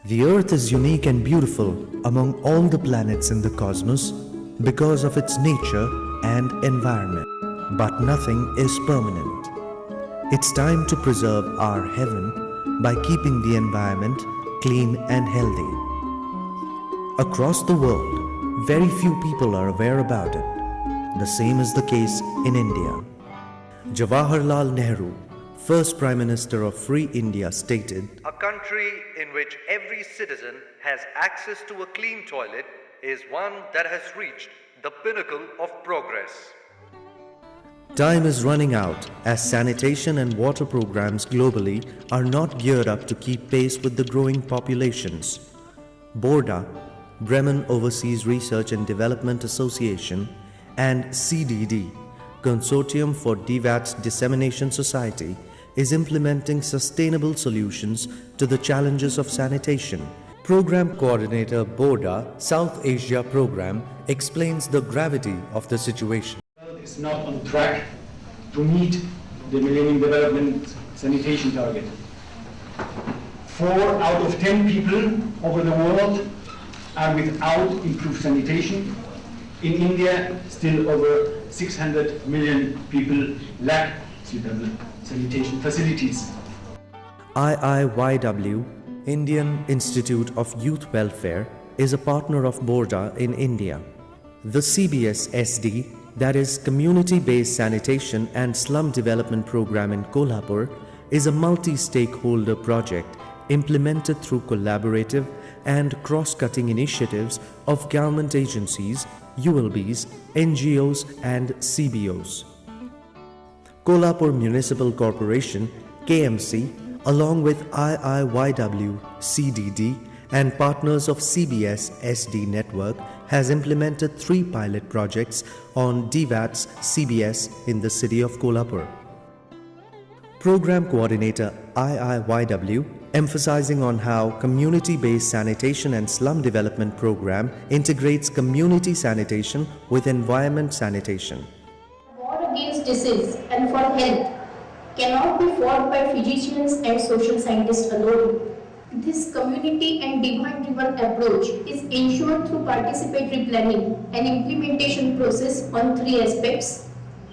The Earth is unique and beautiful among all the planets in the cosmos because of its nature and environment. But nothing is permanent. It's time to preserve our heaven by keeping the environment clean and healthy. Across the world, very few people are aware about it. The same is the case in India. Jawaharlal Nehru, first Prime Minister of Free India, stated, "A country in which every citizen has access to a clean toilet is one that has reached the pinnacle of progress." Time is running out as sanitation and water programs globally are not geared up to keep pace with the growing populations. BORDA, Bremen Overseas Research and Development Association, and CDD, Consortium for DVAT's Dissemination Society, is implementing sustainable solutions to the challenges of sanitation. Program Coordinator BORDA South Asia Program explains the gravity of the situation. It's not on track to meet the Millennium Development Sanitation target. 4 out of 10 people over the world are without improved sanitation. In India, still over 600 million people lack suitable sanitation facilities. IIYW, Indian Institute of Youth Welfare, is a partner of BORDA in India. The CBS SD, that is Community-Based Sanitation and Slum Development Program in Kolhapur, is a multi-stakeholder project implemented through collaborative and cross-cutting initiatives of government agencies, ULBs, NGOs and CBOs. Kolhapur Municipal Corporation, KMC, along with IIYW, CDD and partners of CBS SD network has implemented 3 pilot projects on DVAT's CBS in the city of Kolhapur. Program Coordinator IIYW, emphasizing on how Community-Based Sanitation and Slum Development Program integrates community sanitation with environment sanitation. War against disease and for health cannot be fought by physicians and social scientists alone. This community and demand-driven approach is ensured through participatory planning and implementation process on 3 aspects.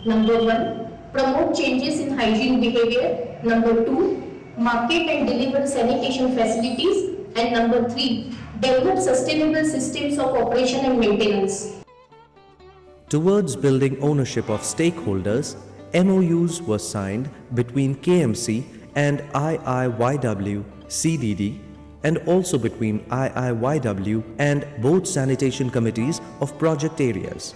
Number 1, promote changes in hygiene behavior. Number 2, market and deliver sanitation facilities. And number 3, develop sustainable systems of operation and maintenance. Towards building ownership of stakeholders, MOUs were signed between KMC and IIYW CDD and also between IIYW and both sanitation committees of project areas.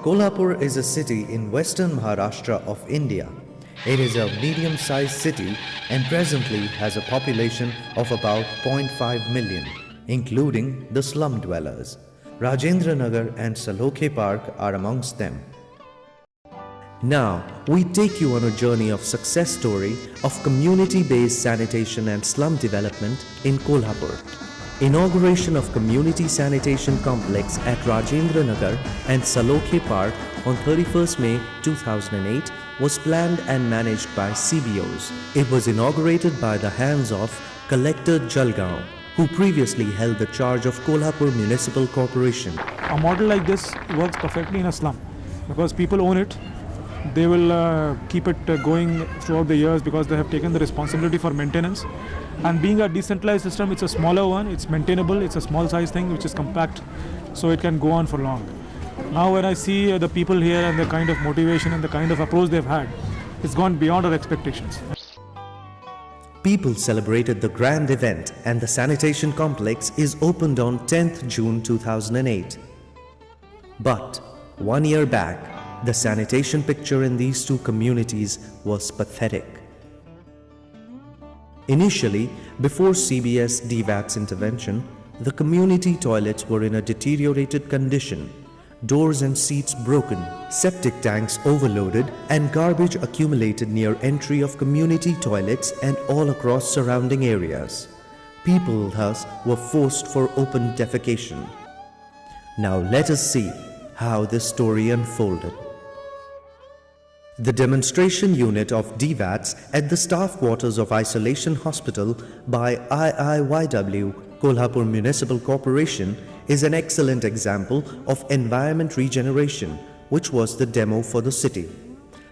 Kolhapur is a city in western Maharashtra of India. It is a medium-sized city and presently has a population of about 0.5 million, including the slum dwellers. Rajendra Nagar and Salokhe Park are amongst them. Now, we take you on a journey of success story of community-based sanitation and slum development in Kolhapur. Inauguration of Community Sanitation Complex at Rajendra Nagar and Salokhe Park on 31st May 2008 was planned and managed by CBOs. It was inaugurated by the hands of Collector Jalgaon, who previously held the charge of Kolhapur Municipal Corporation. A model like this works perfectly in a slum because people own it. They will keep it going throughout the years because they have taken the responsibility for maintenance. And being a decentralized system, it's a smaller one, it's maintainable, it's a small size thing which is compact, so it can go on for long. Now when I see the people here and the kind of motivation and the kind of approach they've had, it's gone beyond our expectations. People celebrated the grand event and the sanitation complex is opened on 10th June 2008. But 1 year back, the sanitation picture in these 2 communities was pathetic. Initially, before CBS DVAT's intervention, the community toilets were in a deteriorated condition. Doors and seats broken, septic tanks overloaded and garbage accumulated near entry of community toilets and all across surrounding areas. People thus were forced for open defecation. Now let us see how this story unfolded. The demonstration unit of DVATS at the staff quarters of Isolation Hospital by IIYW Kolhapur Municipal Corporation is an excellent example of environment regeneration, which was the demo for the city.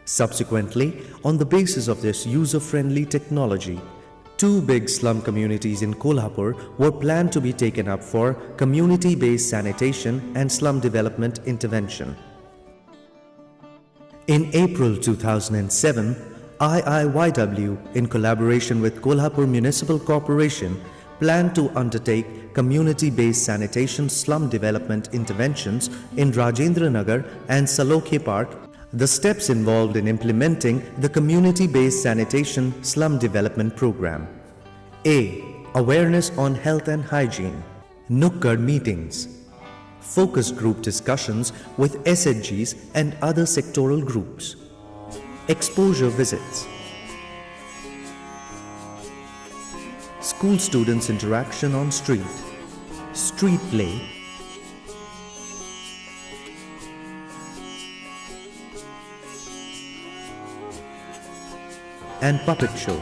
Subsequently, on the basis of this user-friendly technology, 2 big slum communities in Kolhapur were planned to be taken up for community-based sanitation and slum development intervention. In April 2007, IIYW, in collaboration with Kolhapur Municipal Corporation, planned to undertake community-based sanitation slum development interventions in Rajendra Nagar and Salokhe Park. The steps involved in implementing the community-based sanitation slum development program. A. Awareness on health and hygiene. Nukkad meetings. Focus group discussions with SHGs and other sectoral groups. Exposure visits. School students' interaction on street. Street play. And puppet show.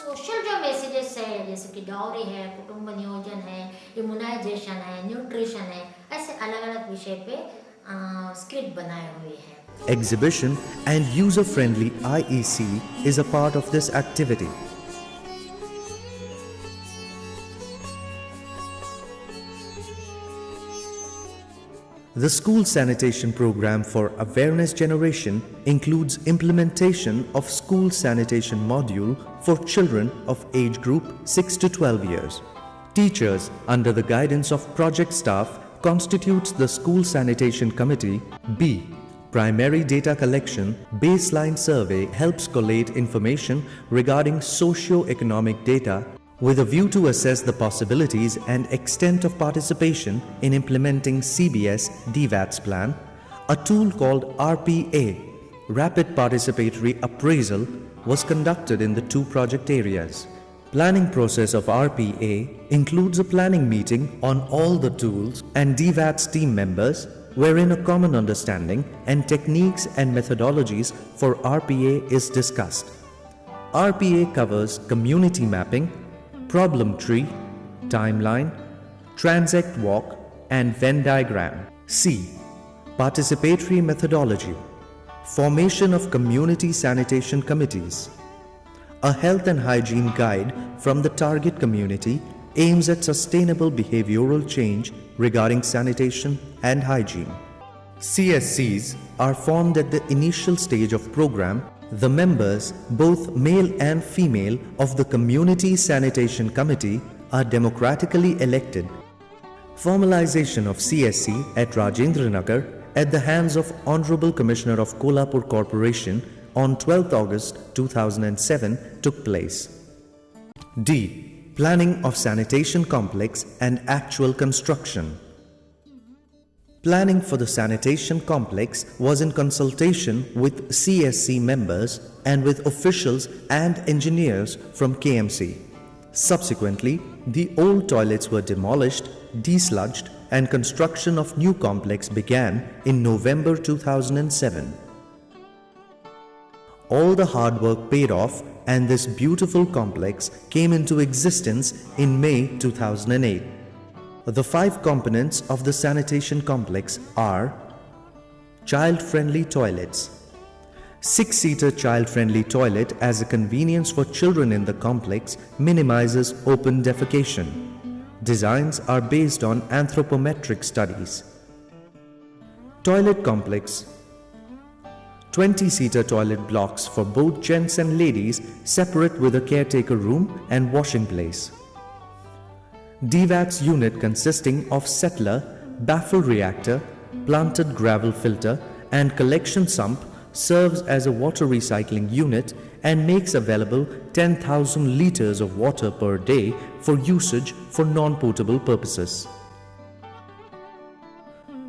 Social जो messages है जैसे कि dowry है, कुटुंब नियोजन है, immunisation है, nutrition है, ऐसे अलग-अलग विषय पे स्क्रिप्ट बनाए हुए हैं. Exhibition and user-friendly IEC is a part of this activity. The school sanitation program for awareness generation includes implementation of school sanitation module for children of age group 6 to 12 years. Teachers, under the guidance of project staff, constitutes the school sanitation committee. B. Primary data collection, baseline survey helps collate information regarding socio-economic data with a view to assess the possibilities and extent of participation in implementing CBS DVATS plan. A tool called RPA, Rapid Participatory Appraisal, was conducted in the 2 project areas. Planning process of RPA includes a planning meeting on all the tools and DVATS team members, wherein a common understanding and techniques and methodologies for RPA is discussed. RPA covers community mapping, problem tree, timeline, transect walk, and Venn diagram. C. Participatory methodology. Formation of community sanitation committees. A health and hygiene guide from the target community aims at sustainable behavioral change regarding sanitation and hygiene. CSCs are formed at the initial stage of program. The members, both male and female, of the Community Sanitation Committee are democratically elected. Formalization of CSC at Rajendra Nagar at the hands of Honorable Commissioner of Kolhapur Corporation on 12th August 2007 took place. D. Planning of sanitation complex and actual construction. Planning for the sanitation complex was in consultation with CSC members and with officials and engineers from KMC. Subsequently, the old toilets were demolished, desludged, and construction of new complex began in November 2007. All the hard work paid off and this beautiful complex came into existence in May 2008. The 5 components of the sanitation complex are: child-friendly toilets. 6-seater child-friendly toilet as a convenience for children in the complex minimizes open defecation. Designs are based on anthropometric studies. Toilet complex. 20-seater toilet blocks for both gents and ladies, separate with a caretaker room and washing place. DVATS unit consisting of settler, baffle reactor, planted gravel filter and collection sump serves as a water recycling unit and makes available 10,000 liters of water per day for usage for non-potable purposes.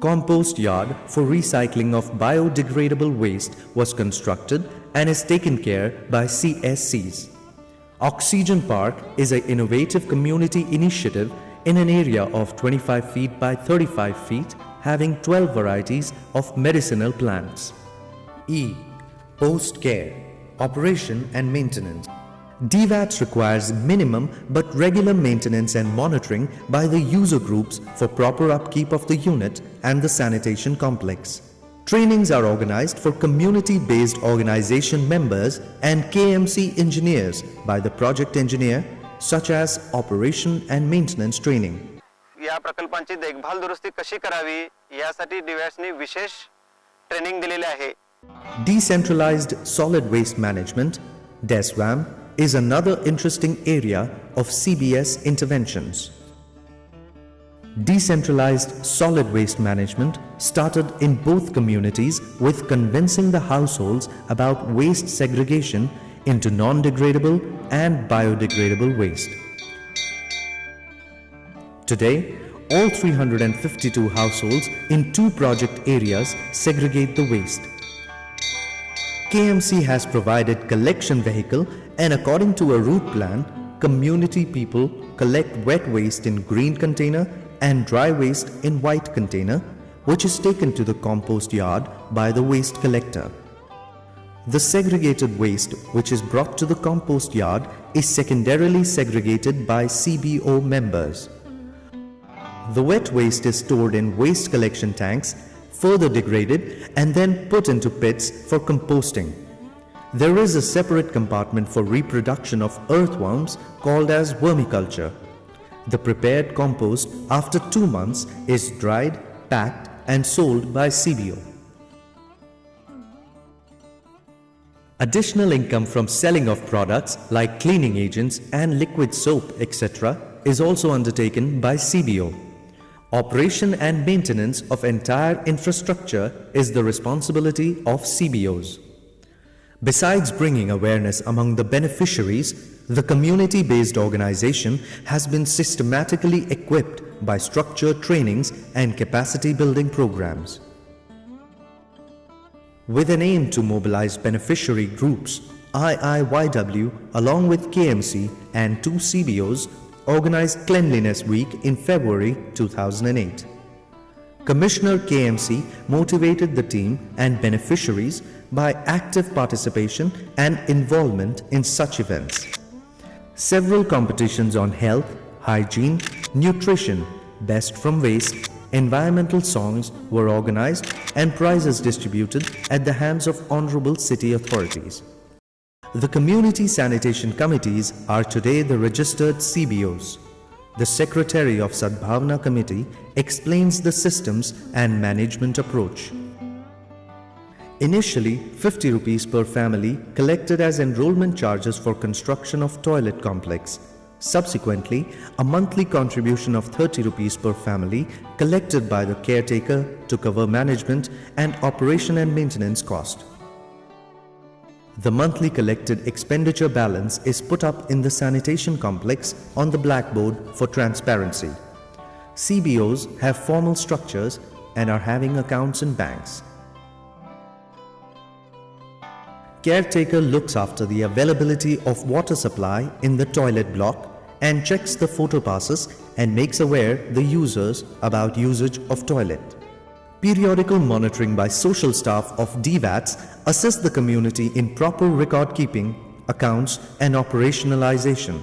Compost yard for recycling of biodegradable waste was constructed and is taken care by CSCs. Oxygen Park is an innovative community initiative in an area of 25 feet by 35 feet having 12 varieties of medicinal plants. E. Post-care, operation and maintenance. DVATS requires minimum but regular maintenance and monitoring by the user groups for proper upkeep of the unit and the sanitation complex. Trainings are organized for community-based organization members and KMC engineers by the project engineer, such as operation and maintenance training. या प्रकल्पांची देखभाल दुरुस्ती कशी करावी यासाठी DVATSनी विशेष training दिलेले आहे. Decentralized solid waste management, DESWAM, is another interesting area of CBS interventions. Decentralized solid waste management started in both communities with convincing the households about waste segregation into non-degradable and biodegradable waste. Today, all 352 households in 2 project areas segregate the waste. KMC has provided collection vehicle, and according to a route plan, community people collect wet waste in green container and dry waste in white container, which is taken to the compost yard by the waste collector. The segregated waste, which is brought to the compost yard, is secondarily segregated by CBO members. The wet waste is stored in waste collection tanks, further degraded and then put into pits for composting. There is a separate compartment for reproduction of earthworms called as vermiculture. The prepared compost after 2 months is dried, packed and sold by CBO. Additional income from selling of products like cleaning agents and liquid soap, etc. is also undertaken by CBO. Operation and maintenance of entire infrastructure is the responsibility of CBOs. Besides bringing awareness among the beneficiaries, the community-based organization has been systematically equipped by structured trainings and capacity-building programs. With an aim to mobilize beneficiary groups, IIYW along with KMC and 2 CBOs organized Cleanliness Week in February 2008. Commissioner KMC motivated the team and beneficiaries by active participation and involvement in such events. Several competitions on health, hygiene, nutrition, best from waste, environmental songs were organized and prizes distributed at the hands of honorable city authorities. The community sanitation committees are today the registered CBOs. The secretary of Sadbhavna committee explains the systems and management approach. Initially, 50 rupees per family collected as enrollment charges for construction of toilet complex. Subsequently, a monthly contribution of 30 rupees per family collected by the caretaker to cover management and operation and maintenance cost. The monthly collected expenditure balance is put up in the sanitation complex on the blackboard for transparency. CBOs have formal structures and are having accounts in banks. Caretaker looks after the availability of water supply in the toilet block and checks the photo passes and makes aware the users about usage of toilet. Periodical monitoring by social staff of DVATS assists the community in proper record keeping, accounts and operationalization.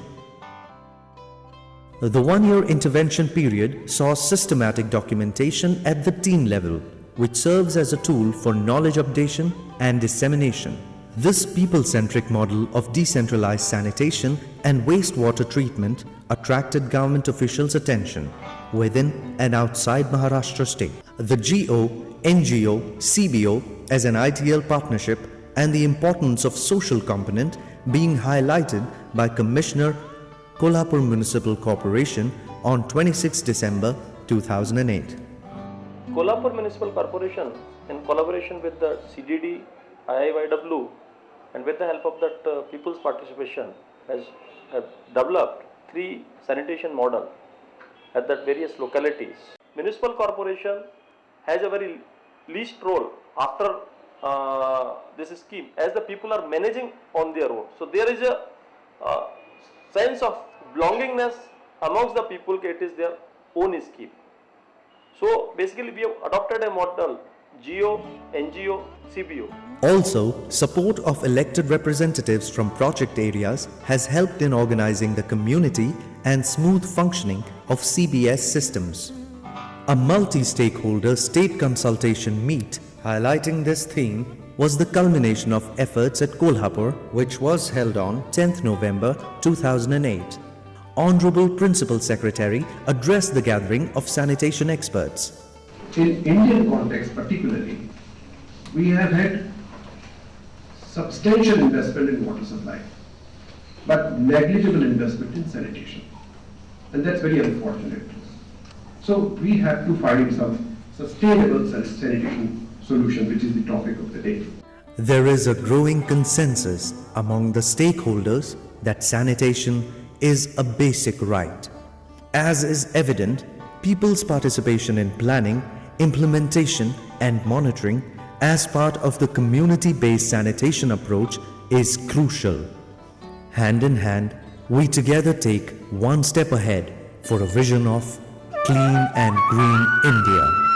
The 1-year intervention period saw systematic documentation at the team level, which serves as a tool for knowledge updation and dissemination. This people-centric model of decentralized sanitation and wastewater treatment attracted government officials' attention within and outside Maharashtra state. The GO, NGO, CBO as an ideal partnership and the importance of social component being highlighted by Commissioner Kolhapur Municipal Corporation on 26 December 2008. Kolhapur Municipal Corporation, in collaboration with the CDD, IIYW and with the help of that people's participation, has developed 3 sanitation models at that various localities. Municipal Corporation has a very least role after this scheme, as the people are managing on their own. So there is a sense of belongingness amongst the people. It is their own scheme. So basically we have adopted a model GO, NGO, CBO. Also, support of elected representatives from project areas has helped in organizing the community and smooth functioning of CBS systems. A multi-stakeholder state consultation meet highlighting this theme was the culmination of efforts at Kolhapur, which was held on 10th November 2008. Honorable Principal Secretary addressed the gathering of sanitation experts. In Indian context particularly, we have had substantial investment in water supply, but negligible investment in sanitation. And that's very unfortunate. So we have to find some sustainable sanitation solution, which is the topic of the day. There is a growing consensus among the stakeholders that sanitation is a basic right. As is evident, people's participation in planning, implementation and monitoring as part of the community-based sanitation approach is crucial. Hand in hand, we together take one step ahead for a vision of clean and green India.